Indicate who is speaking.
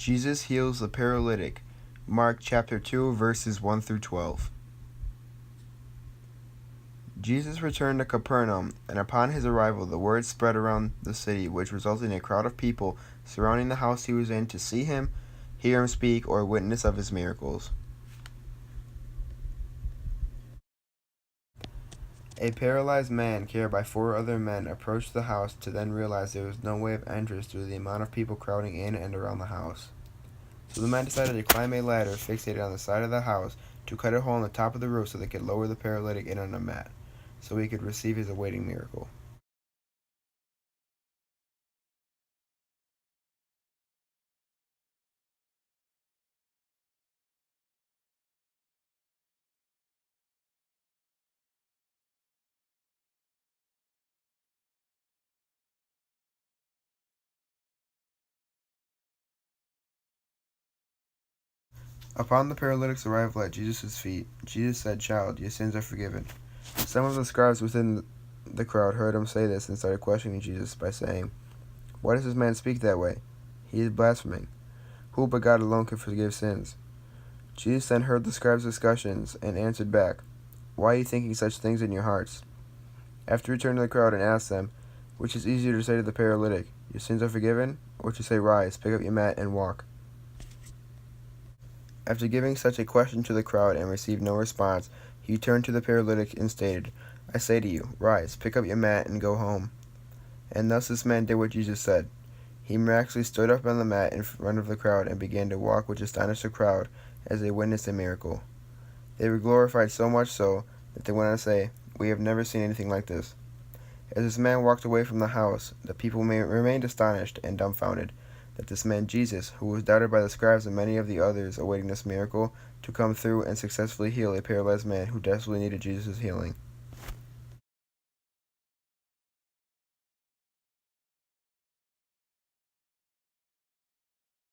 Speaker 1: Jesus heals the paralytic. Mark chapter 2, verses 1 through 12. Jesus returned to Capernaum, and upon his arrival the word spread around the city, which resulted in a crowd of people surrounding the house he was in to see him, hear him speak, or witness of his miracles. A paralyzed man, carried by 4 other men, approached the house to then realize there was no way of entrance due to the amount of people crowding in and around the house. So the men decided to climb a ladder fixated on the side of the house to cut a hole in the top of the roof so they could lower the paralytic in on a mat, so he could receive his awaiting miracle. Upon the paralytic's arrival at Jesus' feet, Jesus said, "Child, your sins are forgiven." Some of the scribes within the crowd heard him say this and started questioning Jesus by saying, "Why does this man speak that way? He is blaspheming. Who but God alone can forgive sins?" Jesus then heard the scribes' discussions and answered back, "Why are you thinking such things in your hearts?" After he turned to the crowd and asked them, "Which is easier to say to the paralytic, 'Your sins are forgiven,' or to say, 'Rise, pick up your mat, and walk'?" After giving such a question to the crowd and received no response, he turned to the paralytic and stated, "I say to you, rise, pick up your mat, and go home." And thus this man did what Jesus said. He miraculously stood up on the mat in front of the crowd and began to walk, which astonished the crowd as they witnessed a miracle. They were glorified so much so that they went on to say, "We have never seen anything like this." As this man walked away from the house, the people remained astonished and dumbfounded that this man Jesus, who was doubted by the scribes and many of the others awaiting this miracle, to come through and successfully heal a paralyzed man who desperately needed Jesus' healing.